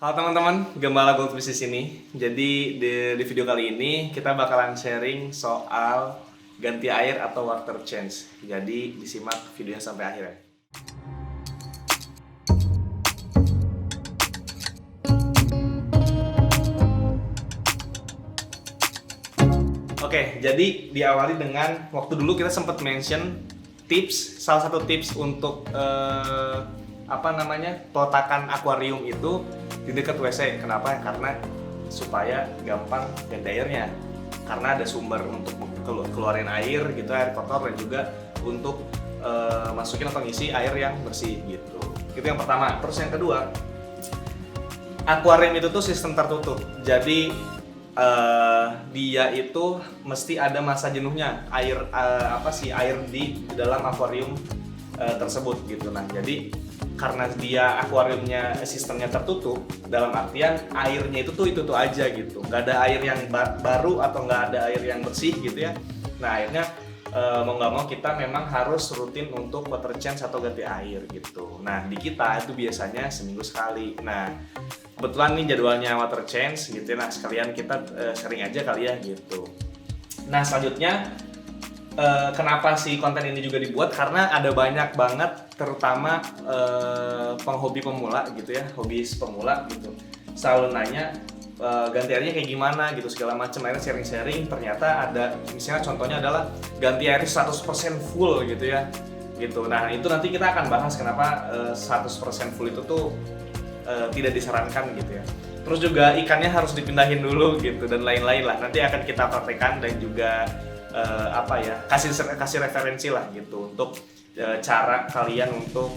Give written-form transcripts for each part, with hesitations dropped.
Halo teman-teman, Gembala Goldfish di sini. Jadi di video kali ini kita bakalan sharing soal ganti air atau water change. Jadi disimak videonya sampai akhir ya. Oke, jadi diawali dengan waktu dulu kita sempat mention tips, salah satu tips untuk peletakan akuarium itu di dekat WC. Kenapa? Karena supaya gampang ganti airnya. Karena ada sumber untuk keluarin air gitu, air kotor, dan juga untuk masukin atau ngisi air yang bersih gitu. Itu yang pertama. Terus yang kedua, akuarium itu tuh sistem tertutup. Jadi dia itu mesti ada masa jenuhnya air air di dalam akuarium tersebut gitu. Nah, jadi karena dia akuariumnya sistemnya tertutup, dalam artian airnya itu tuh aja gitu, nggak ada air yang baru atau nggak ada air yang bersih gitu ya. Nah, akhirnya mau nggak mau kita memang harus rutin untuk water change atau ganti air gitu. Nah, di kita itu biasanya seminggu sekali. Nah, kebetulan nih jadwalnya water change gitu ya. Nah, sekalian kita sharing aja kali ya gitu. Nah, selanjutnya kenapa si konten ini juga dibuat? Karena ada banyak banget, terutama penghobi pemula gitu ya, hobis pemula gitu, selalu nanya ganti airnya kayak gimana gitu, segala macam. Akhirnya sharing-sharing, ternyata ada, misalnya contohnya adalah ganti air 100% full gitu ya gitu. Nah, itu nanti kita akan bahas kenapa 100% full itu tuh tidak disarankan gitu ya. Terus juga ikannya harus dipindahin dulu gitu, dan lain-lain lah. Nanti akan kita praktekkan dan juga kasih referensi lah gitu untuk cara kalian untuk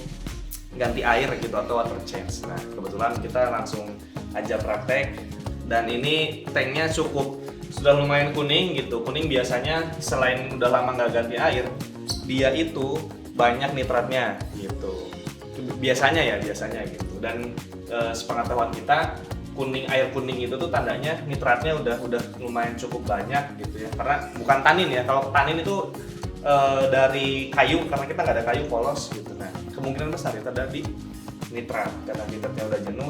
ganti air gitu atau water change. Nah, kebetulan kita langsung aja praktek, dan ini tanknya sudah lumayan kuning gitu. Kuning biasanya selain udah lama nggak ganti air, dia itu banyak nitratnya gitu. Biasanya gitu. Dan sepengetahuan kita, air kuning itu tuh tandanya nitratnya udah lumayan cukup banyak gitu ya. Karena bukan tanin ya. Kalau tanin itu dari kayu, karena kita nggak ada kayu polos gitu. Nah, kemungkinan besar itu ada di nitrat, karena nitratnya udah jenuh,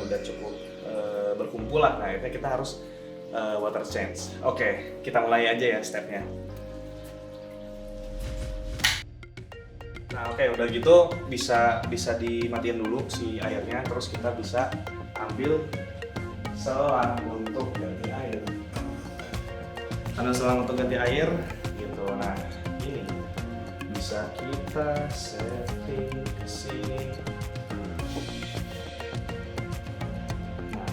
udah cukup berkumpul lah. Nah, akhirnya kita harus water change. Oke, kita mulai aja ya stepnya. Nah, oke, udah gitu bisa dimatiin dulu si airnya, terus kita bisa ambil selang untuk ganti air. Ambil selang untuk ganti air gitu. Nah, ini bisa kita setting ke sini. Nah,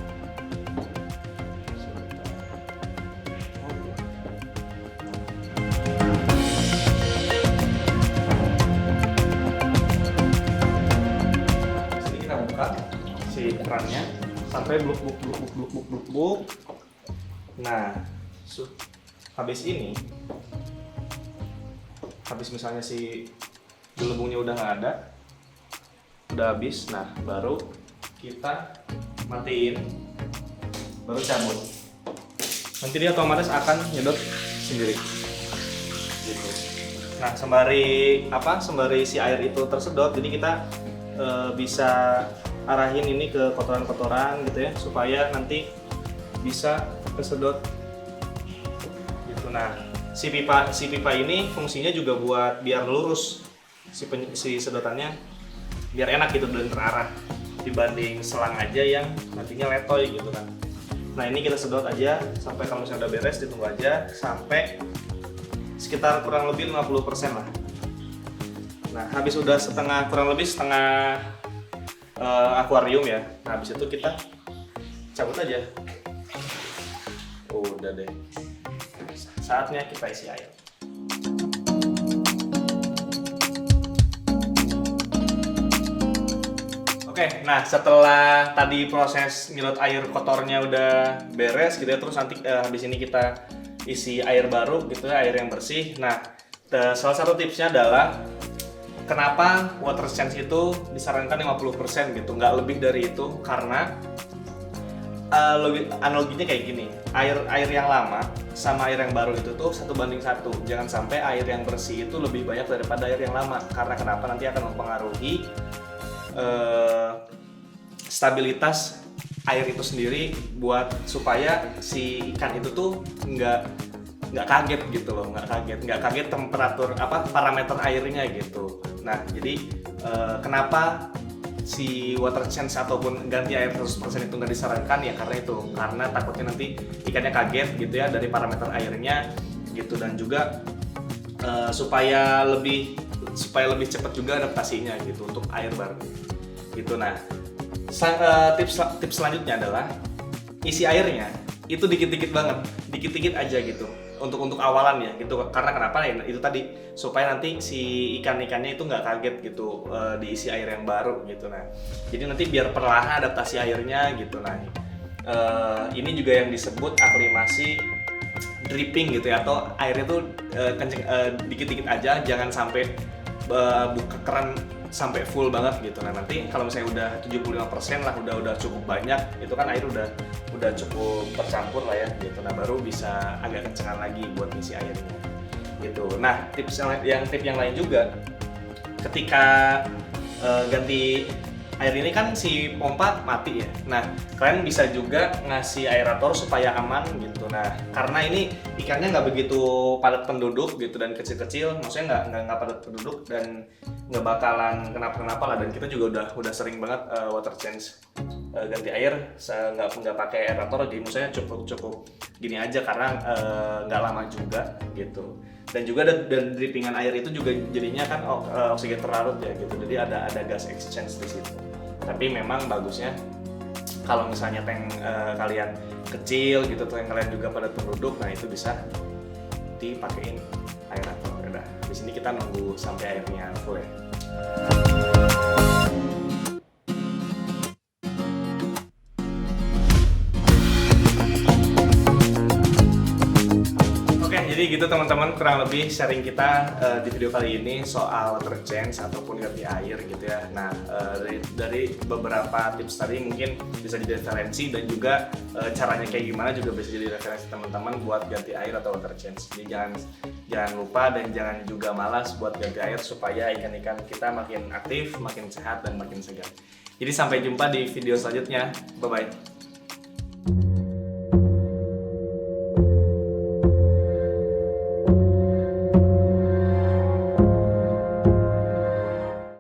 sini kita buka si kerannya sampai bluk. Nah, habis misalnya si gelembungnya udah nggak ada, udah habis. Nah, baru kita matiin, baru cabut. Nanti dia otomatis akan nyedot sendiri gitu. Nah, sembari si air itu tersedot, jadi kita bisa arahin ini ke kotoran-kotoran gitu ya, supaya nanti bisa kesedot gitu. Nah, si pipa ini fungsinya juga buat biar lurus si sedotannya, biar enak gitu dan terarah, dibanding selang aja yang nantinya letoy gitu kan. Nah, ini kita sedot aja sampai kalau misalnya udah beres, ditunggu aja sampai sekitar kurang lebih 50% lah. Nah, habis udah kurang lebih setengah akuarium ya. Nah, habis itu kita cabut aja. Udah deh. Saatnya kita isi air. Oke, nah setelah tadi proses nyedot air kotornya udah beres gitu ya, terus nanti habis ini kita isi air baru gitu ya, air yang bersih. Nah, salah satu tipsnya adalah kenapa water change itu disarankan 50% gitu, nggak lebih dari itu, karena analoginya kayak gini, air yang lama sama air yang baru itu tuh 1:1. Jangan sampai air yang bersih itu lebih banyak daripada air yang lama, karena kenapa? Nanti akan mempengaruhi stabilitas air itu sendiri buat supaya si ikan itu tuh nggak kaget gitu loh, nggak kaget temperatur parameter airnya gitu. Nah jadi kenapa si water change ataupun ganti air 100% itu nggak disarankan ya karena takutnya nanti ikannya kaget gitu ya dari parameter airnya gitu, dan juga supaya lebih cepat juga adaptasinya gitu untuk air baru gitu. Nah tips selanjutnya adalah isi airnya itu dikit-dikit banget, dikit-dikit aja gitu untuk awalan ya gitu. Karena kenapa ya, itu tadi supaya nanti si ikannya itu nggak kaget gitu diisi air yang baru gitu. Nah jadi nanti biar perlahan adaptasi airnya gitu. Nah ini juga yang disebut aklimasi dripping gitu ya, atau airnya tuh kenceng dikit-dikit aja, jangan sampai buka keran sampai full banget gitu. Nah nanti kalau misalnya udah 75% lah, udah cukup banyak, itu kan air udah cukup tercampur lah ya gitu. Nah baru bisa agak kencengan lagi buat ngisi airnya gitu. Nah tip yang lain juga, ketika ganti air ini kan si pompa mati ya. Nah kalian bisa juga ngasih aerator supaya aman gitu. Nah karena ini ikannya nggak begitu padat penduduk gitu dan kecil-kecil, maksudnya nggak padat penduduk dan nggak bakalan kenapa-kenapa lah. Dan kita juga udah sering banget water change ganti air nggak pakai aerator, jadi maksudnya cukup gini aja karena nggak lama juga gitu. Dan juga dan drippingan air itu juga jadinya kan oksigen terlarut ya gitu, jadi ada gas exchange di situ. Tapi memang bagusnya kalau misalnya tank kalian kecil gitu, tank kalian juga pada penduduk, nah itu bisa dipakein aerator. Udah di sini kita nunggu sampai airnya full ya. Jadi gitu teman-teman, kurang lebih sharing kita di video kali ini soal water change ataupun ganti air gitu ya. Nah dari beberapa tips tadi mungkin bisa jadi referensi, dan juga caranya kayak gimana juga bisa jadi referensi teman-teman buat ganti air atau water change. Jadi jangan lupa dan jangan juga malas buat ganti air supaya ikan-ikan kita makin aktif, makin sehat, dan makin segar. Jadi sampai jumpa di video selanjutnya. Bye-bye.